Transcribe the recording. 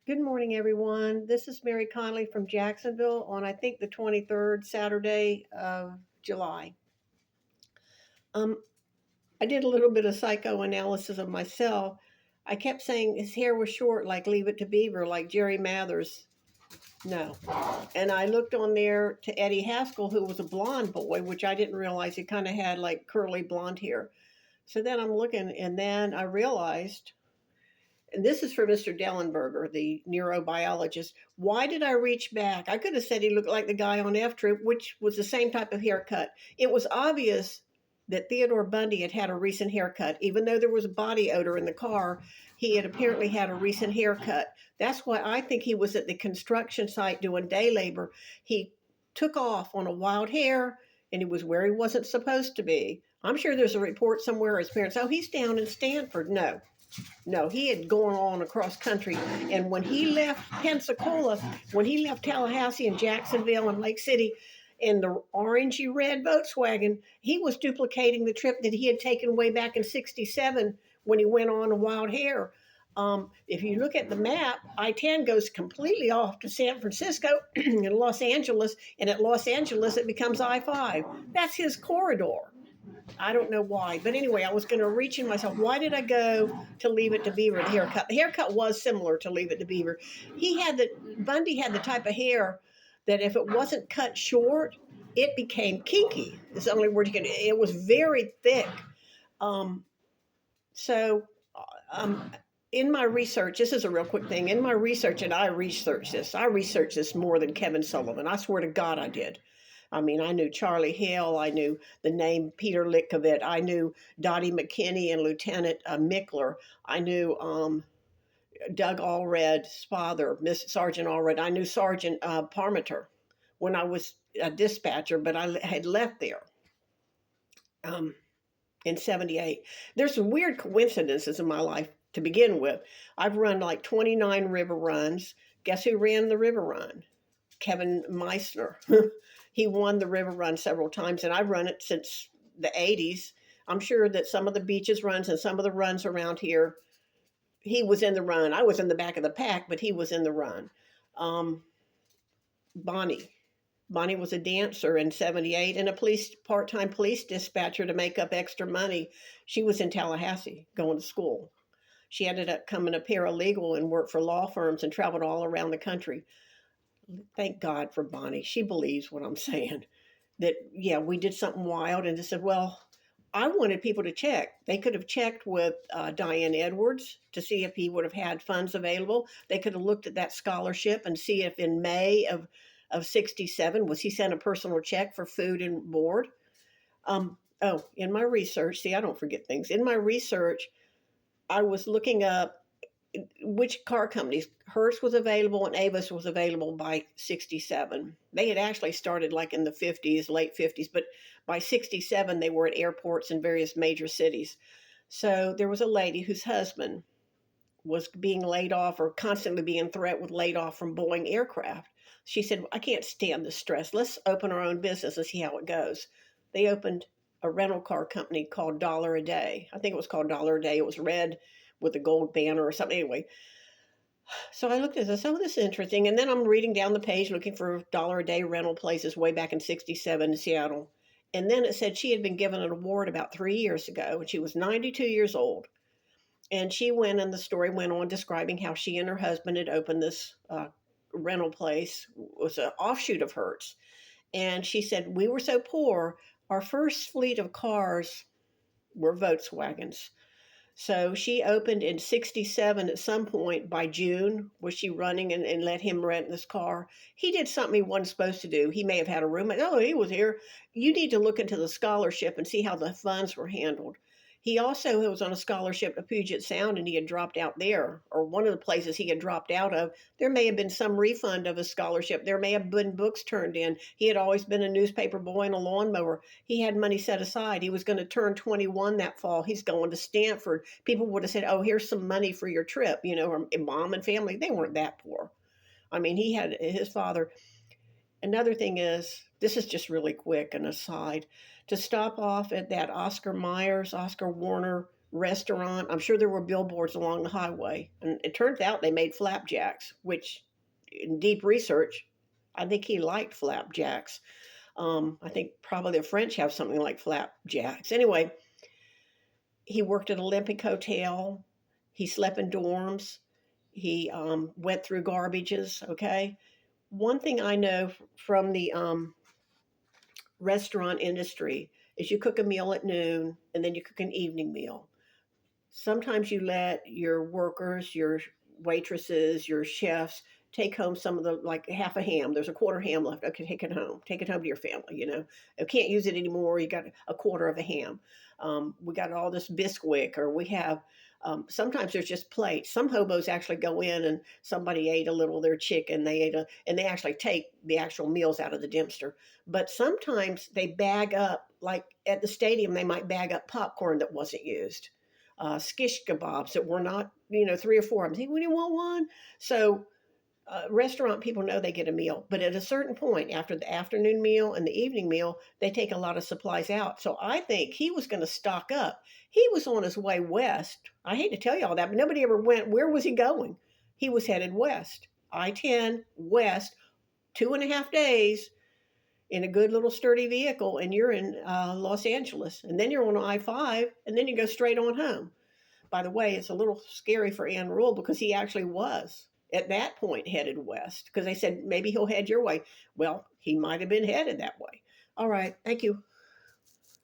Good morning, everyone. This is Mary Conley from Jacksonville on, I think, the 23rd Saturday of July. Um, I did a little bit of psychoanalysis of myself. I kept saying his hair was short, like Leave It to Beaver, like Jerry Mathers. No. And I looked on there to Eddie Haskell, who was a blonde boy, which I didn't realize he kind of had like curly blonde hair. So then I'm looking, and then I realized and this is for Mr. Dellenberger, the neurobiologist. Why did I reach back? I could have said he looked like the guy on F Troop, which was the same type of haircut. It was obvious that Theodore Bundy had had a recent haircut. Even though there was body odor in the car, he had apparently had a recent haircut. That's why I think he was at the construction site doing day labor. He took off on a wild hair and he was where he wasn't supposed to be. I'm sure there's a report somewhere his parents, oh, he's down in Stanford. No, he had gone on across country. And when he left Pensacola, when he left Tallahassee and Jacksonville and Lake City in the orangey red Volkswagen, he was duplicating the trip that he had taken way back in 67 when he went on a wild hare. If you look at the map, I 10 goes completely off to San Francisco and Los Angeles, and at Los Angeles it becomes I 5. That's his corridor. I don't know why. But anyway, I was going to reach in myself. Why did I go to Leave It to Beaver, the haircut? The haircut was similar to Leave It to Beaver. Bundy had the type of hair that if it wasn't cut short, it became kinky. It's the only word you can, it was very thick. Um, so, um, in my research, this is a real quick thing. In my research, and I researched this more than Kevin Sullivan. I swear to God I did. I mean, I knew Charlie Hale. I knew the name Peter Litkovic. I knew Dottie McKinney and Lieutenant Mickler. I knew Doug Allred's father, Miss Sergeant Allred. I knew Sergeant Parmenter when I was a dispatcher, but I had left there um, in 78. There's some weird coincidences in my life to begin with. I've run like 29 river runs. Guess who ran the river run? Kevin Meissner. He won the river run several times, and I've run it since the 80s. I'm sure that some of the beaches runs and some of the runs around here, he was in the run. I was in the back of the pack, but he was in the run. Um, Bonnie. Bonnie was a dancer in 78 and a part-time police dispatcher to make up extra money. She was in Tallahassee going to school. She ended up becoming a paralegal and worked for law firms and traveled all around the country. Thank God for Bonnie. She believes what I'm saying. That, yeah, we did something wild. And they said, well, I wanted people to check. They could have checked with Diane Edwards to see if he would have had funds available. They could have looked at that scholarship and see if in May of 67, was he sent a personal check for food and board? In my research, see, I don't forget things. In my research, I was looking up which car companies. Hertz was available and Avis was available by 67. They had actually started like in the 50s, late 50s, but by 67 they were at airports in various major cities. So there was a lady whose husband was being laid off or constantly being threatened with laid off from Boeing aircraft. She said, I can't stand the stress. Let's open our own business and see how it goes. They opened a rental car company called Dollar a Day. I think it was called Dollar a Day. It was red with a gold banner or something. Anyway, so I looked at this. Oh, this is interesting. And then I'm reading down the page looking for dollar a day rental places way back in 67 in Seattle. And then it said she had been given an award about 3 years ago, and she was 92 years old. And she went, and the story went on describing how she and her husband had opened this rental place. It was an offshoot of Hertz. And she said, we were so poor, our first fleet of cars were Volkswagens. So she opened in 67 at some point by June. Was she running and let him rent this car? He did something he wasn't supposed to do. He may have had a roommate. Oh, he was here. You need to look into the scholarship and see how the funds were handled. He also was on a scholarship to Puget Sound and he had dropped out there, or one of the places he had dropped out of. There may have been some refund of his scholarship. There may have been books turned in. He had always been a newspaper boy and a lawnmower. He had money set aside. He was going to turn 21 that fall. He's going to Stanford. People would have said, oh, here's some money for your trip, or mom and family. They weren't that poor. I mean, he had his father. Another thing is, this is just really quick, an aside, to stop off at that Oscar Warner restaurant. I'm sure there were billboards along the highway. And it turns out they made flapjacks, which in deep research, I think he liked flapjacks. I think probably the French have something like flapjacks. Anyway, he worked at Olympic Hotel. He slept in dorms. He went through garbages. Okay. One thing I know from the restaurant industry is you cook a meal at noon and then you cook an evening meal. Sometimes you let your workers, your waitresses, your chefs take home some of the, like half a ham. There's a quarter ham left. Okay, take it home. Take it home to your family. You know, you can't use it anymore. You got a quarter of a ham. We got all this Bisquick, or we have. Sometimes there's just plates. Some hobos actually go in and somebody ate a little of their chicken. They ate and they actually take the actual meals out of the dumpster. But sometimes they bag up, like at the stadium, they might bag up popcorn that wasn't used, skish kebabs that were not, you know, three or four of them. Hey, we didn't want one. So restaurant people know they get a meal, but at a certain point after the afternoon meal and the evening meal, they take a lot of supplies out. So I think he was going to stock up. He was on his way west. I hate to tell you all that, but nobody ever went. Where was he going? He was headed west, I-10 west, 2.5 days in a good little sturdy vehicle, and you're in Los Angeles, and then you're on I-5, and then you go straight on home. By the way, it's a little scary for Ann Rule because he actually was at that point headed west because they said maybe he'll head your way. Well, he might have been headed that way. All right. Thank you.